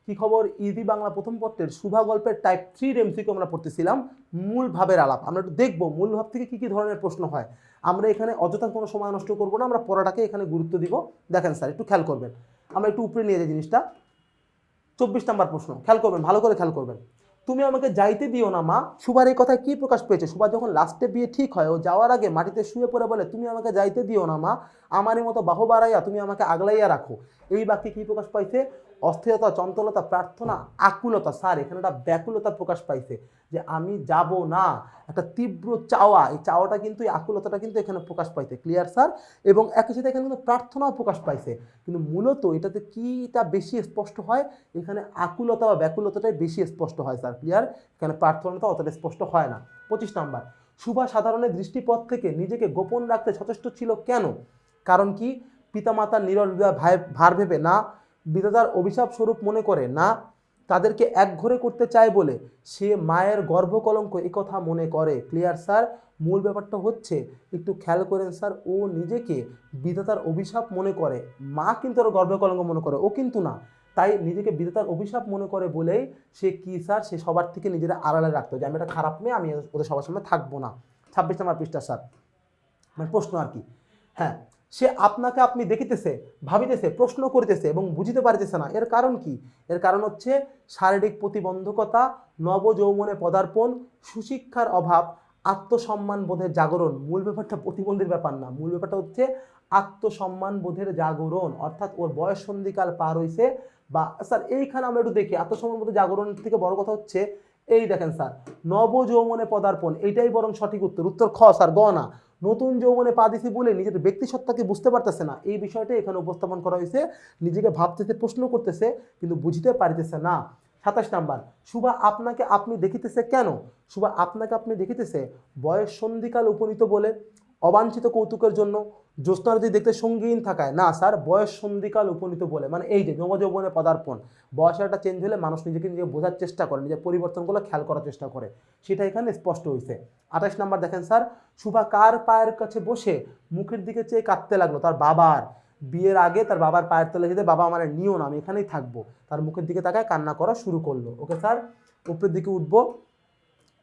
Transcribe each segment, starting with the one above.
কি খবর ইজি বাংলা প্রথম পত্রের শুভা গল্পের টাইপ 3 এমসিকিউ আমরা পড়তেছিলাম মূল ভাবের আলাপ। আমরা একটু দেখবো মূল ভাব থেকে কি কি ধরনের প্রশ্ন হয়। আমরা এখানে অযথা কোনো সময় নষ্ট করবো না, আমরা পড়াটাকে এখানে গুরুত্ব দিব। দেখেন স্যার একটু খেয়াল করবেন, আমরা একটু উপরে নিয়ে যাই জিনিসটা। 24 নম্বর প্রশ্ন, খেয়াল করবেন, ভালো করে খেয়াল করবেন। তুমি আমাকে যাইতে দিও না মা, সুভার এই কথায় কি প্রকাশ পেয়েছে? সুভা যখন লাস্টে বিয়ে ঠিক হয়, ও যাওয়ার আগে মাটিতে শুয়ে পড়ে বলে তুমি আমাকে যাইতে দিও না মা, আমারই মতো বাহু বাড়াইয়া তুমি আমাকে আগলাইয়া রাখো। এই বাক্যে কি প্রকাশ পাইছে? অস্থিরতা, চঞ্চলতা, প্রার্থনা, আকুলতা। স্যার এখানে একটা ব্যাকুলতা প্রকাশ পাইছে, যে আমি যাব না, একটা তীব্র চাওয়া। এই চাওয়াটা কিন্তু, এই আকুলতাটা কিন্তু এখানে প্রকাশ পাইছে। Clear sir? এবং একই সাথে এখানে কিন্তু প্রার্থনাও প্রকাশ পাইছে, কিন্তু মূলত এটাতে কিটা বেশি স্পষ্ট হয়? এখানে আকুলতা বা ব্যাকুলতাটাই বেশি স্পষ্ট হয় স্যার। ক্লিয়ার? এখানে প্রার্থনাটা অতটা স্পষ্ট হয় না। 25 নম্বর, সুভা সাধারণের দৃষ্টিপথ থেকে নিজেকে গোপন রাখতে সচেষ্ট ছিল কেন? কারণ কি? পিতামাতার নীরব ভার ভেবে না, বিধাতার অভিশাপ স্বরূপ মনে করে না, তাদেরকে একঘরে করতে চায় বলে, সে মায়ের গর্ভকলঙ্ক এ কথা মনে করে। Clear sir? মূল ব্যাপারটা হচ্ছে, একটু খেয়াল করেন স্যার, ও নিজেকে বিধাতার অভিশাপ মনে করে, মা কিন্তু ওর গর্ভকলঙ্ক মনে করে, ও কিন্তু না। তাই নিজেকে বিধাতার অভিশাপ মনে করে বলেই সে কি স্যার, সে সবার থেকে নিজেরা আড়ালে রাখতো, যে আমি একটা খারাপ মেয়ে, আমি ওদের সবার সামনে থাকবো না। 26 নম্বর পৃষ্ঠা স্যার, মানে প্রশ্ন আর কি। হ্যাঁ, সে আপনাকে আপনি দেখিতেছে, ভাবিতেছে, প্রশ্ন করিতেছে এবং বুঝিতে পারিতেছে না। এর কারণ কি? এর কারণ হচ্ছে শারীরিক প্রতিবন্ধকতা, নবযৌবনে পদার্পণ, সুশিক্ষার অভাব, আত্মসম্মান বোধের জাগরণ। মূল ব্যাপারটা প্রতিবন্ধীর ব্যাপার না, মূল ব্যাপারটা হচ্ছে আত্মসম্মান বোধের জাগরণ, অর্থাৎ ওর বয়স সন্ধিকাল পার হইছে। বা স্যার এইখানে আমরা একটু দেখি, আত্মসম্মান বোধের জাগরণ থেকে বড় কথা হচ্ছে এই দেখেন স্যার, নবযৌবনে পদার্পণ, এইটাই বরং সঠিক উত্তর। উত্তর খ স্যার, গ না। নতুন যৌবনে পা দিছি বলে নিজের ব্যক্তিসত্তাকে বুঝতে পারতেছে না, এই বিষয়টা এখানে উপস্থাপন করা হয়েছে। নিজেকে ভাবতেছে, প্রশ্ন করতেছে, কিন্তু বুঝতে পারিতেছে না। 27 নাম্বার, সুভা আপনাকে আপনি দেখিতেছে কেন? সুভা আপনাকে আপনি দেখিতেছে বয়স সন্ধিকাল উপনীত বলে, অবাঞ্ছিত কৌতুকের জন্য, জ্যোৎস্না যদি দেখতে সঙ্গীন থাকায় না স্যার, বয়স সন্ধিকাল উপনীত বলে, মানে এই যে নবযৌবনে পদার্পণ, বয়সের একটা চেঞ্জ হলে মানুষ নিজেকে নিজে বোঝার চেষ্টা করে, নিজের পরিবর্তনগুলো খেয়াল করার চেষ্টা করে, সেটা এখানে স্পষ্ট হয়েছে। 28 নাম্বার দেখেন স্যার, সুভা কার পায়ের কাছে বসে মুখের দিকে চেয়ে কাঁদতে লাগলো? তার বাবার। বিয়ের আগে তার বাবার পায়ের তলে যেতে, বাবা আমার নিও না, আমি এখানেই থাকবো, তার মুখের দিকে তাকায় কান্না করা শুরু করলো। ওকে স্যার, উপরের দিকে উঠবো।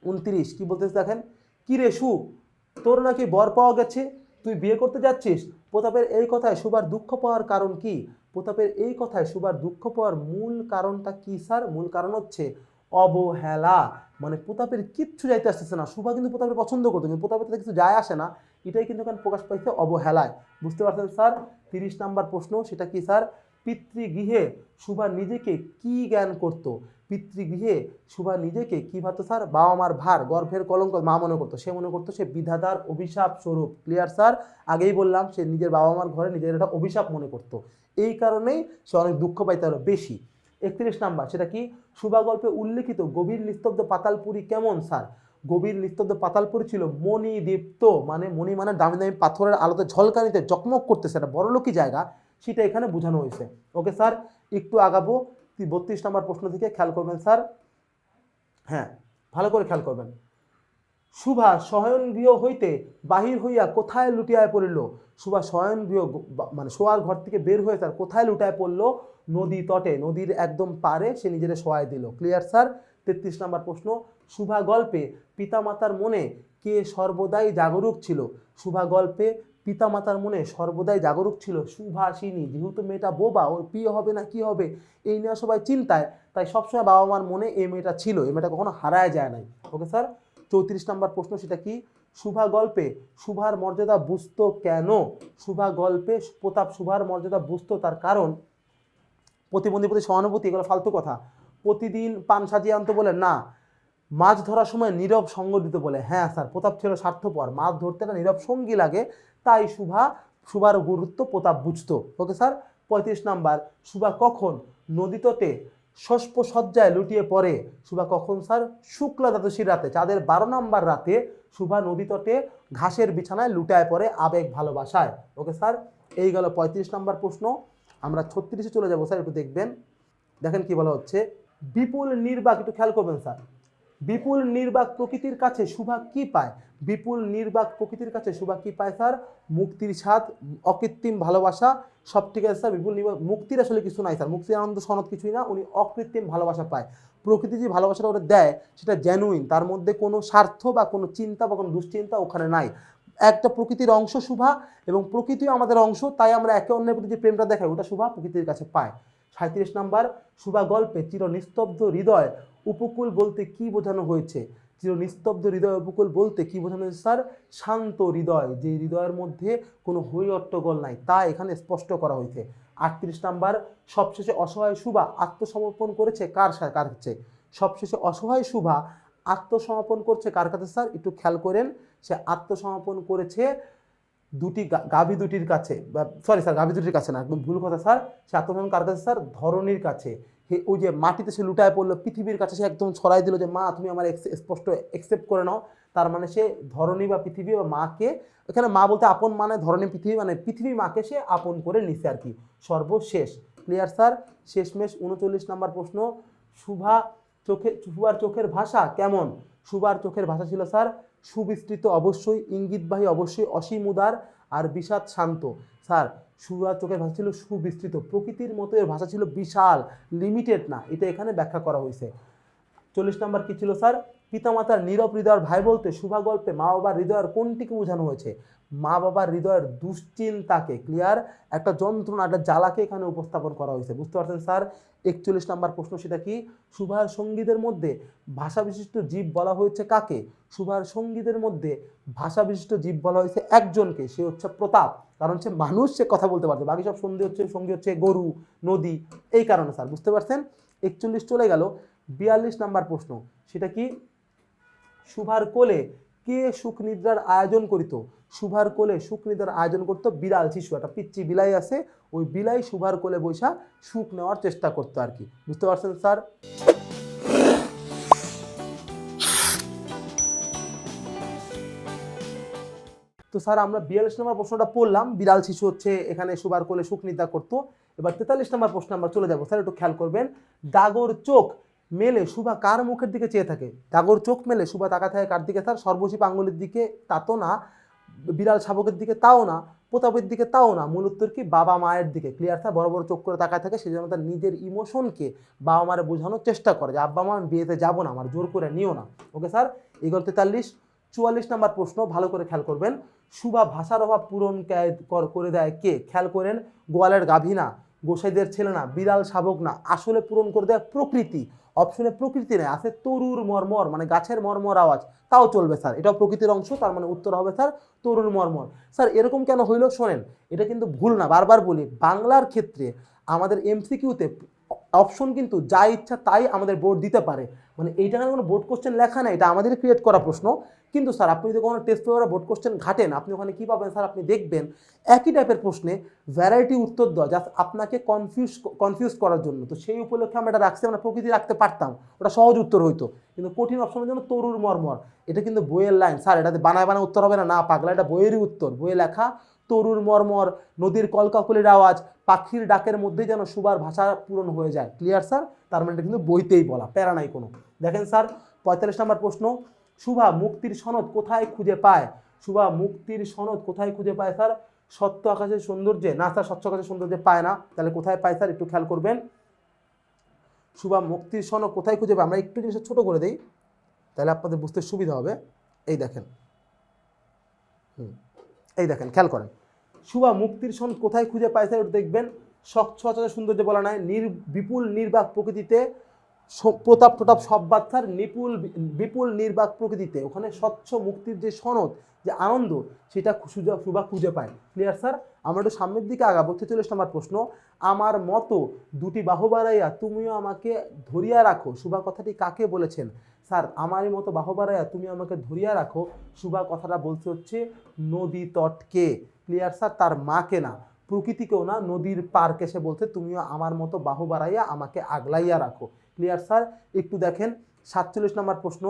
29 কি বলতেছে দেখেন, কি রে সু, তোর নাকি বর পাওয়া গেছে, তুই বিয়ে করতে যাচ্ছিস? প্রতাপের এই কথায় সুভার দুঃখ পাওয়ার কারণ কি? প্রতাপের এই কথায় সুভার দুঃখ পাওয়ার মূল কারণটা কি স্যার? মূল কারণ হচ্ছে অবহেলা। মানে প্রতাপের কিচ্ছু যাইতে আসতেছে না, সুভা কিন্তু প্রতাপের পছন্দ করতো, কিন্তু প্রতাপের তাতে কিছু যায় আসে না, এটাই কিন্তু এখানে প্রকাশ পাইছে অবহেলায়। বুঝতে পারছেন স্যার? 30 নাম্বার প্রশ্ন, সেটা কি স্যার? পিতৃগৃহে সুভা নিজেকে কি জ্ঞান করতো? পিতৃগৃহে সুভা নিজেকে কি ভাবতো স্যার? বাবা মার ভার, গর্ভের কলঙ্ক মা মনে করতো, সে মনে করতো সে বিধাতার অভিশাপ স্বরূপ। Clear sir? আগেই বললাম, সে নিজের বাবা মার ঘরে নিজের একটা অভিশাপ মনে করতো, এই কারণেই সে অনেক দুঃখ পাইতে হলো বেশি। 31 নাম্বার, সেটা কি? সুভা গল্পে উল্লেখিত গভীর নিস্তব্ধ পাতালপুরি কেমন স্যার? গভীর নিস্তব্ধ পাতালপুরি ছিল মণিদীপ্ত, মানে মণি মানে দামি দামি পাথরের আলোতে ঝলকানিতে জকমক করতেছে, একটা বড়লোকি জায়গা, সেটা এখানে বোঝানো হয়েছে। ওকে স্যার, একটু আগাবো 32 নম্বর প্রশ্ন থেকে, খেয়াল করবেন স্যার। হ্যাঁ, ভালো করে খেয়াল করবেন। সুভা শয়নগৃহ হইতে বাহির হইয়া কোথায় লুটিয়ায় পড়িল? সুভা শয়নগৃহ মানে শোয়ার ঘর থেকে বের হয়ে তার কোথায় লুটায় পড়লো? নদী তটে, নদীর একদম পারে সে নিজের শোয়ায় দিল। Clear sir? 33 নম্বর প্রশ্ন, সুভা গল্পে পিতামাতার মনে কে সর্বদাই জাগরুক ছিল? সুভা গল্পে পিতামাতার মনে সর্বদাই জাগরুক ছিল সুভাষিনী। যেহেতু মেয়েটা বোবা, ওর প্রিয় হবে না কি হবে এই নিয়ে সবাই চিন্তায়, তাই সবসময় বাবা মার মনে এই মেয়েটা ছিল, এই মেয়েটা কখনো হারায় যায় নাই। ওকে স্যার, 34 নম্বর প্রশ্ন, সেটা কি? সুভা গল্পে সুভার মর্যাদা বুঝতো কেন? সুভা গল্পে প্রতাপ সুভার মর্যাদা বুঝতো তার কারণ প্রতিবন্ধী প্রতি সহানুভূতি, এগুলো ফালতু কথা। প্রতিদিন পান সাজিয়ে আনতো বলে না, মাছ ধরার সময় নীরব সঙ্গ দিতে বলে। হ্যাঁ স্যার, প্রতাপ ছিল স্বার্থপর, মাছ ধরতে একটা নীরব সঙ্গী লাগে, তাই সুভার গুরুত্ব প্রতাপ বুঝতো। ওকে স্যার, 35 নাম্বার, সুভা কখন নদী তটে শস্প সজ্জায় লুটিয়ে পড়ে? সুভা কখন স্যার? শুক্লা দ্বাদশীর রাতে, চাঁদের 12 নম্বর রাতে সুভা নদী তটে ঘাসের বিছানায় লুটায় পড়ে আবেগ ভালোবাসায়। ওকে স্যার, এই গেল 35 নম্বর প্রশ্ন। আমরা 36-এ চলে যাবো স্যার, একটু দেখবেন। দেখেন কি বলা হচ্ছে, বিপুল নির্বাক, একটু খেয়াল করবেন স্যার। বিপুল নির্বাক প্রকৃতির কাছে সুভা কি পায়? বিপুল নির্বাক প্রকৃতির কাছে শুভা কি পায় স্যার? মুক্তির স্বাদ, অকৃত্রিম ভালোবাসা। সব ঠিক আছে স্যার। বিপুল নির্বাক, মুক্তির আসলে কিছু নাই স্যার, মুক্তির আনন্দ সনদ কিছুই না, উনি অকৃত্রিম ভালোবাসা পায়। প্রকৃতি যে ভালোবাসাটা ওটা দেয় সেটা জেনুইন, তার মধ্যে কোনো স্বার্থ বা কোনো চিন্তা বা কোনো দুশ্চিন্তা ওখানে নাই। একটা প্রকৃতির অংশ শুভা, এবং প্রকৃতিও আমাদের অংশ, তাই আমরা একে অন্যের প্রতি যে প্রেমটা দেখাই ওটা শুভা প্রকৃতির কাছে পায়। 37 নাম্বার, শুভা গল্পে চির নিস্তব্ধ হৃদয় উপকূল বলতে কি বোঝানো হয়েছে? চির নিস্তব্ধ হৃদয় উপকূল বলতে কি বোঝানো হয়েছে স্যার? শান্ত হৃদয়, যে হৃদয়ের মধ্যে কোনো হৈ হট্টগোল নাই, তা এখানে স্পষ্ট করা হয়েছে। 38 নাম্বার, সবশেষে অসহায় শুভা আত্মসমর্পণ করেছে কার কাছে? সবশেষে অসহায় শুভা আত্মসমর্পণ করছে কার কাছে স্যার? একটু খেয়াল করেন, সে আত্মসমর্পণ করেছে দুটি গাভী দুটির কাছে, সরি স্যার গাভী দুটির কাছে না, একদম ভুল কথা স্যার। সে আত্মসমর্পণ কার কাছে স্যার? ধরণীর কাছে। ওই যে মাটিতে সে লুটায় পড়লো, পৃথিবীর কাছে সে একদম ছড়াই দিল যে মা তুমি আমার স্পষ্ট অ্যাকসেপ্ট করে নাও। তার মানে সে ধরণী বা পৃথিবী বা মাকে, এখানে মা বলতে আপন মানে ধরণী পৃথিবী, মানে পৃথিবী মাকে সে আপন করে নিছে আর কি। সর্বশেষ, ক্লিয়ার স্যার? শেষমেশ 39 নাম্বার প্রশ্ন, শুভার চোখের ভাষা কেমন? শুভার চোখের ভাষা ছিল স্যার সুবিস্তৃত অবশ্যই, ইঙ্গিতবাহী অবশ্যই, অসীম উদার, আর বিষাদ শান্ত। স্যার শুভার চোখের ভাষা ছিল সুবিস্তৃত, প্রকৃতির মতো এর ভাষা ছিল বিশাল, লিমিটেড না, এটা এখানে ব্যাখ্যা করা হয়েছে। 40 নাম্বার কি ছিল স্যার? পিতামাতার নীরব হৃদয়ের ভাই বলতে শুভা গল্পে মা বাবার হৃদয়ের কোনটিকে বোঝানো হয়েছে? মা বাবার হৃদয়ের দুশ্চিন্তাকে, ক্লিয়ার? একটা যন্ত্রণা, একটা জ্বালাকে এখানে উপস্থাপন করা হয়েছে, বুঝতে পারছেন স্যার? 41 নাম্বার প্রশ্ন, সেটা কি? শুভার সঙ্গীদের মধ্যে ভাষা বিশিষ্ট জীব বলা হয়েছে কাকে? শুভার সঙ্গীদের মধ্যে ভাষা বিশিষ্ট জীব বলা হয়েছে একজনকে, সে হচ্ছে প্রতাপ, কারণ সে মানুষ, সে কথা বলতে পারছে, বাকি সব সঙ্গী হচ্ছে গরু, নদী, এই কারণে স্যার, বুঝতে পারছেন? 41 চলে গেল। 42 নাম্বার প্রশ্ন, সেটা কি? শুভার কোলে কে সুখ নিদ্রার আয়োজন করিত? শুভার কোলে সুখ নিদ্রার আয়োজন করতো বিড়াল শিশু, একটা পিচ্চি বিলাই আছে, ওই বিলাই শুভার কোলে বৈশা সুখ নেওয়ার চেষ্টা করতো আর কি, বুঝতে পারছেন স্যার? তো স্যার আমরা 42 নম্বর প্রশ্নটা পড়লাম, বিড়াল শিশু হচ্ছে এখানে শুভার কোলে সুখ নিদ্রা করতো। এবার 43 নম্বর প্রশ্ন আমরা চলে যাবো স্যার, একটু খেয়াল করবেন। দাগর চোখ মেলে শুভা কার মুখের দিকে চেয়ে থাকে? দাগর চোখ মেলে শুভা তাকায় থাকে কার দিকে স্যার? সর্বশী পাঙ্গুলির দিকে, তা তো না। বিড়াল শাবকের দিকে, তাও না। প্রতাপের দিকে, তাও না। মূল উত্তর কি? বাবা মায়ের দিকে, ক্লিয়ার স্যার? বড় বড় চোখ করে তাকায় থাকে, সেই জন্য তার নিজের ইমোশনকে বাবা মারে বোঝানোর চেষ্টা করে যে আব্বা মা আমি বিয়েতে যাবো না, আমার জোর করে নিও না। ওকে স্যার, এগুলো 43। 44 নম্বর প্রশ্ন, ভালো করে খেয়াল করবেন। শুভা ভাষার অভাব পূরণ করে দেয় কে? খেয়াল করেন, গোয়ালের গাভী না, গোসাইদের ছেলে না, বিড়াল শাবক না, আসলে পূরণ করে দেয় প্রকৃতি। অপশনে প্রকৃতি নেই, আছে তরুর মর্মর, মানে গাছের মর্মর আওয়াজ, তাও চলবে স্যার, এটাও প্রকৃতির অংশ, তার মানে উত্তর হবে স্যার তরুর মর্মর। স্যার এরকম কেন হইল শোনেন, এটা কিন্তু ভুল না, বারবার বলি, বাংলার ক্ষেত্রে আমাদের এমসিকিউতে অপশন কিন্তু যা ইচ্ছা তাই আমাদের বোর্ড দিতে পারে, মানে এইটা কোনো বোর্ড কোশ্চেন লেখা না, এটা আমাদের ক্রিয়েট করা প্রশ্ন। কিন্তু স্যার আপনি যদি কোনো টেস্ট পেপারে বোর্ড কোশ্চেন ঘাটেন, আপনি ওখানে কী পাবেন স্যার? আপনি দেখবেন একই টাইপের প্রশ্নে ভ্যারাইটি উত্তর দেওয়া, জাস্ট আপনাকে কনফিউজ করার জন্য। তো সেই উপলক্ষে আমরা এটা রাখছি, আমরা প্রকৃতি রাখতে পারতাম, ওটা সহজ উত্তর হইতো, কিন্তু কঠিন অপশনের জন্য তরুর মর্মর, এটা কিন্তু বইয়ের লাইন স্যার, এটাতে বানায় উত্তর হবে না, না পাগলা, এটা বইয়েরই উত্তর, বইয়ে লেখা তরুর মর্মর, নদীর কলকাকলির আওয়াজ, পাখির ডাকের মধ্যেই যেন সুবার ভাষা পূরণ হয়ে যায়, ক্লিয়ার স্যার? তার মানে এটা কিন্তু বইতেই বলা, প্যারা নাই কোনো। দেখেন স্যার 45 নম্বর প্রশ্ন, শুভা মুক্তির সনদ কোথায় খুঁজে পায়? শুভা মুক্তির সনদ কোথায় খুঁজে পায় স্যার? সত্য আকাশের সৌন্দর্যে? না স্যার, স্বচ্ছ আকাশের সৌন্দর্যে পায় না, তাহলে কোথায় পায় স্যার? একটু খেয়াল করবেন। শুভা মুক্তির সনদ কোথায় খুঁজে পায়? আমরা একটু জিনিসটা ছোট করে দিই, তাহলে আপনাদের বুঝতে সুবিধা হবে। এই দেখেন, এই দেখেন, খেয়াল করেন, শুভা মুক্তির সনদ কোথায় খুঁজে পায় স্যার? দেখবেন স্বচ্ছ আকাশের সৌন্দর্য বলা নাই, বিপুল নির্বাক প্রকৃতিতে, প্রতাপ প্রতাপ সব বাচ্চার বিপুল নির্বাক প্রকৃতিতে, ওখানে স্বচ্ছ মুক্তির যে সনদ, যে আনন্দ, সেটা শুভা খুঁজে পায়, ক্লিয়ার স্যার? আমরা একটু সামনের দিকে আগাবো। 43 নম্বর প্রশ্ন, আমার মতো দুটি বাহু বাড়াইয়া তুমিও আমাকে ধরিয়া রাখো, শুভা কথাটি কাকে বলেছেন? স্যার আমারই মতো বাহু বাড়াইয়া তুমি আমাকে ধরিয়া রাখো, শুভা কথাটা বলতে হচ্ছে নদী তটকে, ক্লিয়ার স্যার? তার মাকে না, প্রকৃতিকেও না, নদীর পার্কে সে বলছে তুমিও আমার মতো বাহু বাড়াইয়া আমাকে আগলাইয়া রাখো, ক্লিয়ার স্যার? একটু দেখেন 47 নম্বর প্রশ্ন,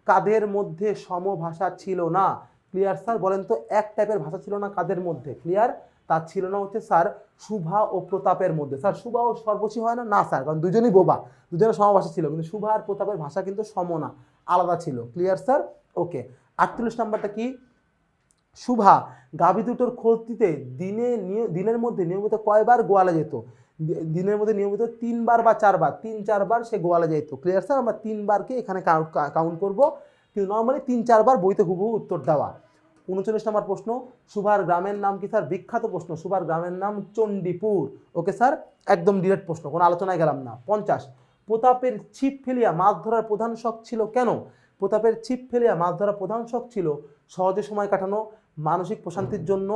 কাদের মধ্যে সমভাষা ছিল না? Clear sir? বলেন তো, এক টাইপের ভাষা ছিল না কাদের মধ্যে? ক্লিয়ার? তার ছিল না হচ্ছে স্যার শুভা ও প্রতাপের মধ্যে। স্যার শুভা ও সর্বশী হয় না? না স্যার, কারণ দুজনই বোবা, দুজনের সমভাষা ছিল, কিন্তু শুভা আর প্রতাপের ভাষা কিন্তু সম না, আলাদা ছিল, ক্লিয়ার স্যার? ওকে, 48 নাম্বারটা কি, শুভা গাভী দুটোর খোঁজ দিতে দিনের মধ্যে নিয়মিত কয়বার গোয়ালে যেত? দিনের মধ্যে নিয়মিত 3 বার বা 4 বার, 3-4 বার সে গোয়ালে যেত। Clear sir? আমরা 3 বারকে এখানে কাউন্ট করব, কিন্তু নর্মালি 3-4 বার বইতে হুবহু উত্তর দেওয়া। 39 নম্বর প্রশ্ন, সুভার গ্রামের নাম কি স্যার? বিখ্যাত প্রশ্ন, সুভার গ্রামের নাম চণ্ডীপুর। ওকে স্যার, একদম ডিরেক্ট প্রশ্ন, কোনো আলোচনায় গেলাম না। 50, প্রতাপের ছিপ ফেলিয়া মাছ ধরার প্রধান শখ ছিল কেন? প্রতাপের ছিপ ফেলিয়া মাছ ধরার প্রধান শখ ছিল সহজে সময় কাটানো, মানসিক প্রশান্তির জন্য,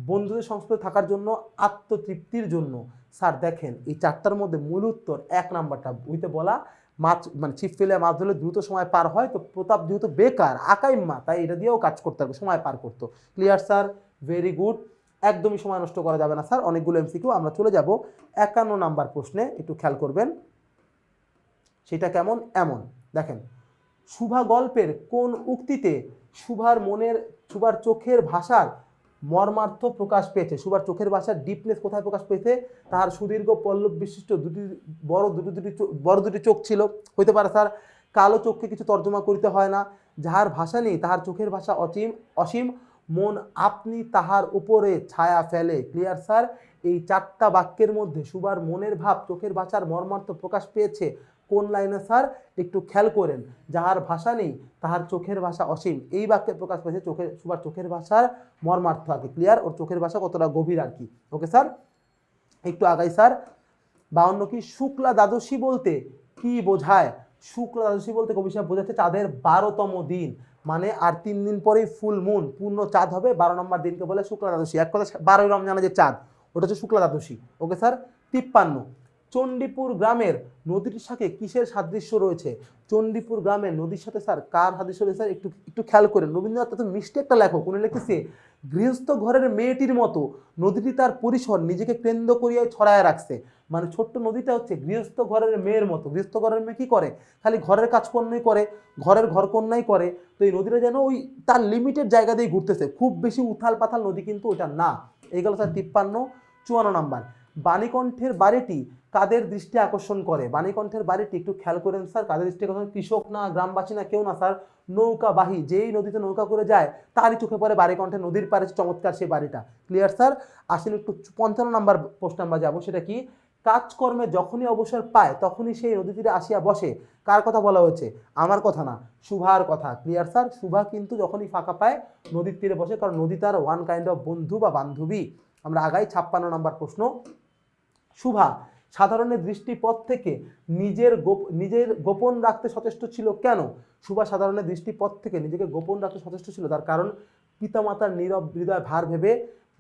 বন্ধুদের সংস্পর্শে থাকার জন্য, আত্মতৃপ্তির জন্য। স্যার দেখেন এই 4টার মধ্যে মূল উত্তর 1 নাম্বারটা, বইতে বলা মাছ মানে ছিপ ফেলে মাছ ধরলে দ্রুত সময় পার হয়, তো প্রতাপ যেহেতু বেকার আকাইম্মা, তাই এটা দিয়েও কাজ করতে হবে, সময় পার করতো। Clear sir? ভেরি গুড, একদমই সময় নষ্ট করা যাবে না স্যার, অনেকগুলো এমসিকিউ। আমরা চলে যাব 51 নাম্বার প্রশ্নে, একটু খেয়াল করবেন। সেটা কেমন? এমন দেখেন, শুভা গল্পের কোন উক্তিতে সুভার চোখের ভাষার মর্মার্থ প্রকাশ পেয়েছে? সুভার চোখের ভাষার ডিপনেস কোথায় প্রকাশ পেয়েছে? তাহার সুদীর্ঘ পল্লব বিশিষ্ট বড় দুটি চোখ ছিল, হইতে পারে স্যার। কালো চোখকে কিছু তর্জমা করিতে হয় না, যাহার ভাষা নেই তাহার চোখের ভাষা অসীম, মন আপনি তাহার উপরে ছায়া ফেলে। Clear sir? এই 4টা বাক্যের মধ্যে সুভার মনের ভাব চোখের ভাষার মর্মার্থ প্রকাশ পেয়েছে কোন লাইনে স্যার? একটু খেয়াল করেন, যাহার ভাষা নেই তাহার চোখের ভাষা অসীম, এই বাক্যে প্রকাশ পেয়েছে সুভার চোখের ভাষার মর্মার্থ। আগে ক্লিয়ার? ওর চোখের ভাষা কতটা গভীর আর কি। ওকে স্যার, একটু আগাই স্যার। 52 কি, শুক্লা দ্বাদশী বলতে কি বোঝায়? শুক্লা দ্বাদশী বলতে কবি সাহেব বোঝাচ্ছে চাঁদের 12তম দিন, মানে আর 3 দিন পরেই ফুল মুন, পূর্ণ চাঁদ হবে, 12 নম্বর দিনকে বলে শুক্লা দ্বাদশী। এক কথা 12ই রমজানে যে চাঁদ, ওটা হচ্ছে শুক্লা দ্বাদশী। Okay sir. 53, চণ্ডীপুর গ্রামের নদীটির সাথে কিসের সাদৃশ্য রয়েছে? চণ্ডীপুর গ্রামের নদীর সাথে স্যার কার সাদৃশ্য রয়েছে স্যার? একটু খেয়াল করেন। রবীন্দ্রনাথ এত মিষ্টি একটা লেখক, উনি লিখেছে গৃহস্থ ঘরের মেয়েটির মতো নদীটি তার পরিসর নিজেকে কেন্দ্র করিয়া ছড়ায় রাখছে। মানে ছোট্ট নদীটা হচ্ছে গৃহস্থ ঘরের মেয়ের মতো। গৃহস্থ ঘরের মেয়ে কি করে? খালি ঘরের কাজকর্মই করে, ঘরের ঘরকন্যাই করে। তো এই নদীটা যেন ওই তার লিমিটেড জায়গা দিয়ে ঘুরতেছে, খুব বেশি উথাল পাথাল নদী কিন্তু ওটা না। এই গেল স্যার 53। 54 নাম্বার, বাণীকণ্ঠের বাড়িটি কাদের দৃষ্টি আকর্ষণ করে? বাণীকণ্ঠের বাড়িটি একটু খেয়াল করেন স্যার, কাদের দৃষ্টি আকর্ষণ? কৃষক না, গ্রামবাসী না, কেউ না স্যার, নৌকাবাহী, যেই নদীতে নৌকা করে যায় তারই চোখে পড়ে বাণীকণ্ঠের নদীর পাড়ে চমৎকার সেই বাড়িটা। Clear sir? আসলে একটু 55 নাম্বার প্রশ্ন আমরা যাবো, সেটা কি? কাজকর্মে যখনই অবসর পায় তখনই সেই নদী তীরে আসিয়া বসে। কার কথা বলা হয়েছে? আমার কথা না, শুভার কথা। Clear sir? শুভা কিন্তু যখনই ফাঁকা পায় নদীর তীরে বসে, কারণ নদী তার ওয়ান কাইন্ড অফ বন্ধু বা বান্ধবী। আমরা আগাই 56 নাম্বার প্রশ্ন, শুভা সাধারণের দৃষ্টিপথ থেকে নিজের গোপন রাখতে সচেষ্ট ছিল কেন? শুভা সাধারণের দৃষ্টিপথ থেকে নিজেকে গোপন রাখতে সচেষ্ট ছিল তার কারণ পিতামাতার নীরব হৃদয় ভার ভেবে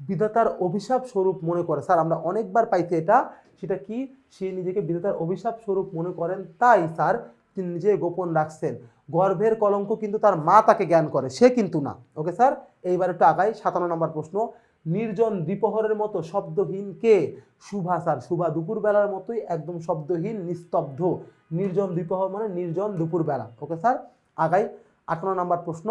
বিধাতার অভিশাপ স্বরূপ মনে করে। স্যার আমরা অনেকবার পাইছি এটা, সেটা কি? সে নিজেকে বিধাতার অভিশাপ স্বরূপ মনে করেন, তাই স্যার তিনি নিজে গোপন রাখছেন। গর্ভের কলঙ্ক কিন্তু তার মা তাকে জ্ঞান করে, সে কিন্তু না। ওকে স্যার, এইবার একটু আগাই 57 নম্বর প্রশ্ন, নির্জন দ্বিপ্রহরের মতো শব্দহীন কে? শুভা স্যার। শুভা দুপুরবেলার মতোই একদম শব্দহীন, নিস্তব্ধ। নির্জন দ্বিপ্রহর মানে নির্জন দুপুরবেলা। ওকে স্যার, আগাই 58 নম্বর প্রশ্ন।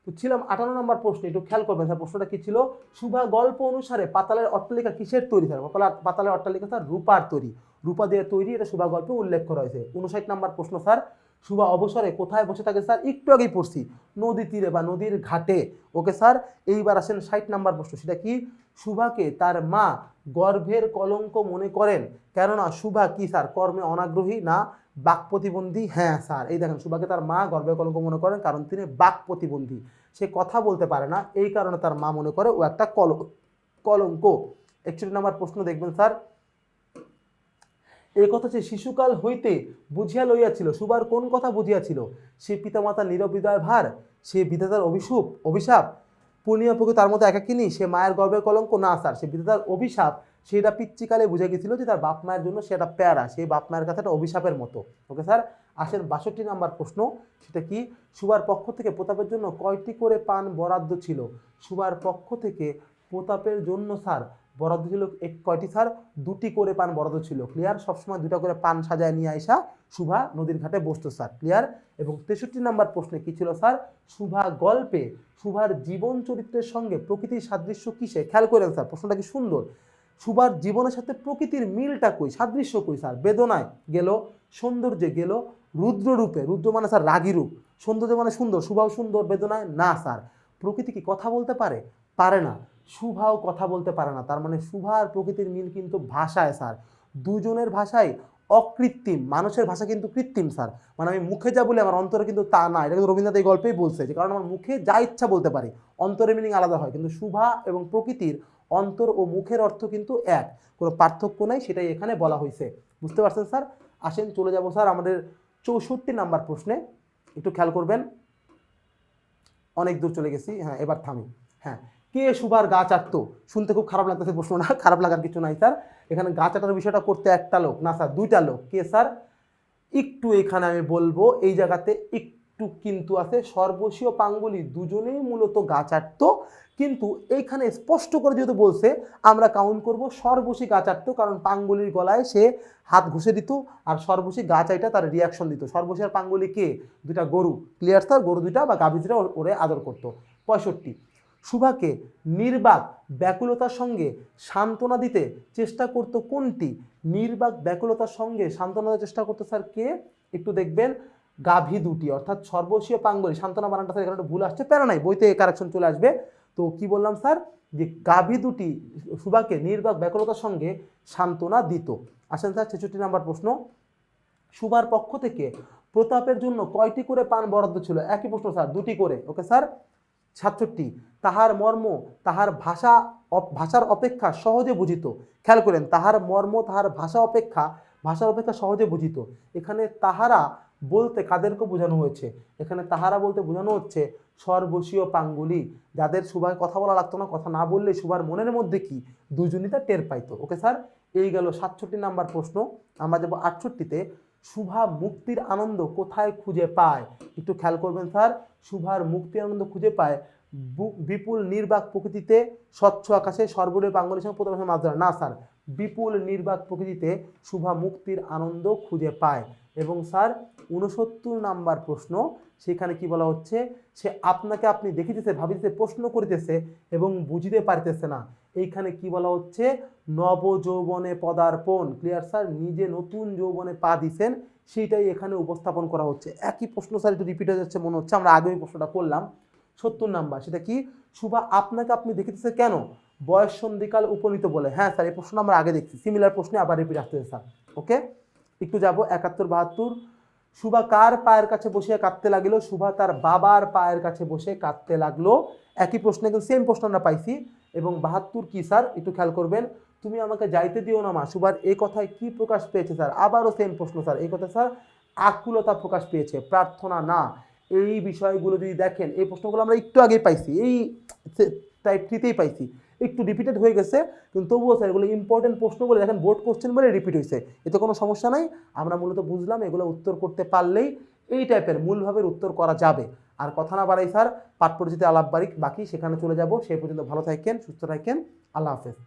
তো ছিলাম 58 নম্বর প্রশ্ন, একটু খেয়াল করবেন স্যার, প্রশ্নটা কি ছিল? শুভা গল্প অনুসারে পাতালের অট্টালিকা কিসের তৈরি? স্যার পাতালের অট্টালিকা স্যার রূপার তৈরি, রূপা দিয়ে তৈরি, এটা শুভা গল্পে উল্লেখ করা হয়েছে। 59 নম্বর প্রশ্ন স্যার, শুভা অবসরে কোথায় বসে থাকে? স্যার একটু আগেই পড়ছি, নদী তীরে বা নদীর ঘাটে। ওকে স্যার, এইবার আসেন 60 নম্বর প্রশ্ন, সেটা কি? শুভাকে তার মা গর্ভের কলঙ্ক মনে করেন, কেননা শুভা কি স্যার? কর্মে অনাগ্রহী না বাক প্রতিবন্ধী? হ্যাঁ স্যার, এই দেখেন শুভাকে তার মা গর্ভের কলঙ্ক মনে করেন কারণ তিনি বাক প্রতিবন্ধী, সে কথা বলতে পারে না, এই কারণে তার মা মনে করে ও একটা কলঙ্ক। 61 নম্বর প্রশ্ন দেখবেন স্যার, এই কথা সে শিশুকাল হইতে বুঝিয়া লইয়াছিল। শুভার কোন কথা বুঝিয়াছিল? সে পিতামাতা নীরব হৃদয় ভার, সে বিধাতার অভিশাপ, পুণ্য প্রকৃতি তার মতো একাকিনী, সে মায়ের গর্ভের কলঙ্ক? না স্যার, সে বিধাতার অভিশাপ। সেটা পিচ্চিকালে বুঝে গেছিল যে তার বাপ মায়ের জন্য সে একটা প্যারা, সেই বাপ মায়ের কাছে একটা অভিশাপের মতো। ওকে স্যার, আসেন 62 নম্বর প্রশ্ন, সেটা কি? শুভার পক্ষ থেকে প্রতাপের জন্য কয়টি করে পান বরাদ্দ ছিল? শুভার পক্ষ থেকে প্রতাপের জন্য স্যার বরাদ্দ ছিল কয়টি স্যার? 2টি করে পান বরাদ্দ ছিল। ক্লিয়ার? সবসময় 2টা করে পান সাজায় নিয়ে আইসা শুভা নদীর ঘাটে বসতো স্যার। ক্লিয়ার? এবং 63 নম্বর প্রশ্নে কি ছিল স্যার? শুভা গল্পে শুভার জীবন চরিত্রের সঙ্গে প্রকৃতির সাদৃশ্য কিসে? খেয়াল করেন স্যার, প্রশ্নটা কি সুন্দর। সুভার জীবনের সাথে প্রকৃতির মিলটা কই, সাদৃশ্য কই স্যার? বেদনায় গেল, সৌন্দর্যে গেল, রুদ্ররূপে, রুদ্র মানে স্যার রাগী রূপ, সৌন্দর্য মানে সুন্দর, সুভাও সুন্দর, বেদনায় না স্যার। প্রকৃতি কি কথা বলতে পারে? পারে না। সুভাও কথা বলতে পারে না, তার মানে সুভা আর প্রকৃতির মিল কিন্তু ভাষায় স্যার। দুজনের ভাষায় অকৃত্রিম, মানুষের ভাষা কিন্তু কৃত্রিম স্যার। মানে আমি মুখে যা বলি আমার অন্তরে কিন্তু তা না, এটা কিন্তু রবীন্দ্রনাথ এই গল্পেই বলছে, যে কারণ আমার মুখে যা ইচ্ছা বলতে পারি, অন্তরের মিনিং আলাদা হয়, কিন্তু সুভা এবং প্রকৃতির অন্তর ও মুখের অর্থ কিন্তু এক, কোনো পার্থক্য নাই, সেটাই এখানে বলা হয়েছে। বুঝতে পারছেন স্যার? আসেন চলে যাব স্যার আমাদের 64 নাম্বার প্রশ্নে, একটু খেয়াল করবেন, অনেক দূর চলে গেছি, হ্যাঁ এবার থামি। হ্যাঁ, কে সুভার গা চাটতো? শুনতে খুব খারাপ লাগতেছে প্রশ্ন, না খারাপ লাগার কিছু নাই স্যার। এখানে গা চাটার বিষয়টা করতে একটা লোক না স্যার, দুইটা লোক। কে স্যার? একটু এখানে আমি বলবো, এই জায়গাতে একটু কিন্তু আছে, সর্বস্বীয় পাঙ্গুলি দুজনেই মূলত গা চাটতো, কিন্তু এইখানে স্পষ্ট করে যেহেতু বলছে আমরা কাউন্ট করব সর্বশী গা চাটতো, কারণ পাঙ্গুলির গলায় সে হাত ঘষে দিত আর সর্বশী গা চাইটা তার রিয়াকশন দিত। সর্বশী আর পাঙ্গুলি কে? দুইটা গরু, ক্লিয়ার স্যার? গরু দুইটা বা গাভী দুইটা ওরে আদর করতো। 65, সুভাকে নির্বাক ব্যাকুলতার সঙ্গে সান্ত্বনা দিতে চেষ্টা করতো কোনটি? নির্বাক ব্যাকুলতার সঙ্গে সান্ত্বনা দেওয়ার চেষ্টা করতো স্যার কে? একটু দেখবেন, গাভী দুটি, অর্থাৎ সর্বস্বীয় পাঙ্গুলি, সান্ত্বনা বানানটা স্যার এখানে একটু ভুল আসছে, প্যারা নাই, বইতে কারেকশন চলে আসবে। তো কি বললাম স্যার, যে গাভী দুটি সুভাকে নির্বাক ব্যাকুলতার সঙ্গে সান্ত্বনা দিত। আসেন স্যার 66 নাম্বার প্রশ্ন, সুভার পক্ষ থেকে প্রতাপের জন্য কয়টি করে পান বরাদ্দ ছিল? একই প্রশ্ন স্যার, দুটি করে। Okay sir. 67, তাহার মর্ম তাহার ভাষার অপেক্ষা সহজে বুঝিত। খেয়াল করেন, তাহার মর্ম তাহার ভাষার অপেক্ষা সহজে বুঝিত। এখানে তাহারা বলতে কাদেরকে বোঝানো হয়েছে? এখানে তাহারা বলতে বোঝানো হচ্ছে সর্বস্বীয় পাঙ্গুলি, যাদের সুভায় কথা বলা লাগতো না, কথা না বললে সুভার মনের মধ্যে কি দুজনই তা টের পাইতো। ওকে স্যার, এই গেল 67 নাম্বার প্রশ্ন। আমরা যাবো 68তে, সুভা মুক্তির আনন্দ কোথায় খুঁজে পায়? একটু খেয়াল করবেন স্যার, সুভার মুক্তির আনন্দ খুঁজে পায় বিপুল নির্বাক প্রকৃতিতে, স্বচ্ছ আকাশে, সর্বদয় পাঙ্গুলির সঙ্গে প্রথমে মাছ ধরা। না স্যার, বিপুল নির্বাক প্রকৃতিতে শুভা মুক্তির আনন্দ খুঁজে পায়। এবং স্যার 69 নাম্বার প্রশ্ন, সেখানে কি বলা হচ্ছে, সে আপনাকে আপনি দেখিতেছে, ভাবিতেছে, প্রশ্ন করিতেছে এবং বুঝিতে পারিতেছে না। এইখানে কি বলা হচ্ছে, নব যৌবনে পদার্পণ। Clear sir? নিজে নতুন যৌবনে পা দিছেন, সেইটাই এখানে উপস্থাপন করা হচ্ছে। একই প্রশ্ন স্যার একটু রিপিট হয়ে যাচ্ছে মনে হচ্ছে, আমরা আগেই প্রশ্নটা করলাম। 70 নাম্বার, সেটা কি, শুভা আপনাকে আপনি দেখিতেছে কেন বয়স সন্ধিকাল উপনীত বলে? হ্যাঁ স্যার, এই প্রশ্ন আমরা আগে দেখছি, সিমিলার প্রশ্নে আবার রিপিট আসতেছে স্যার। ওকে, একটু যাবো 71, 72, শুভা কার পায়ের কাছে বসে কাঁদতে লাগলো? শুভা তার বাবার পায়ের কাছে বসে কাঁদতে লাগলো। একই প্রশ্ন, কিন্তু সেম প্রশ্ন আমরা পাইছি। এবং 72 কি স্যার, একটু খেয়াল করবেন, তুমি আমাকে যাইতে দিও না মা। শুভার এই কথায় কি প্রকাশ পেয়েছে স্যার? আবারও সেম প্রশ্ন স্যার, এই কথা স্যার আকুলতা প্রকাশ পেয়েছে, প্রার্থনা না। এই বিষয়গুলো যদি দেখেন, এই প্রশ্নগুলো আমরা একটু আগেই পাইছি, এই টাইপ 3তেই পাইছি, একটু রিপিটেড হয়ে গেছে, কিন্তু তবুও স্যার এগুলো ইম্পর্টেন্ট প্রশ্ন বলে দেখেন, বোর্ড কোশ্চেন বলে রিপিট হয়েছে, এতে কোনো সমস্যা নাই। আমরা মূলত বুঝলাম এগুলো উত্তর করতে পারলেই এই টাইপের মূলভাবের উত্তর করা যাবে। আর কথা না বাড়াই স্যার, পাঠ পরিচিতি আলাপ বাকি, সেখানে চলে যাব। সেই পর্যন্ত ভালো থাকেন, সুস্থ থাকেন, আল্লাহ হাফেজ।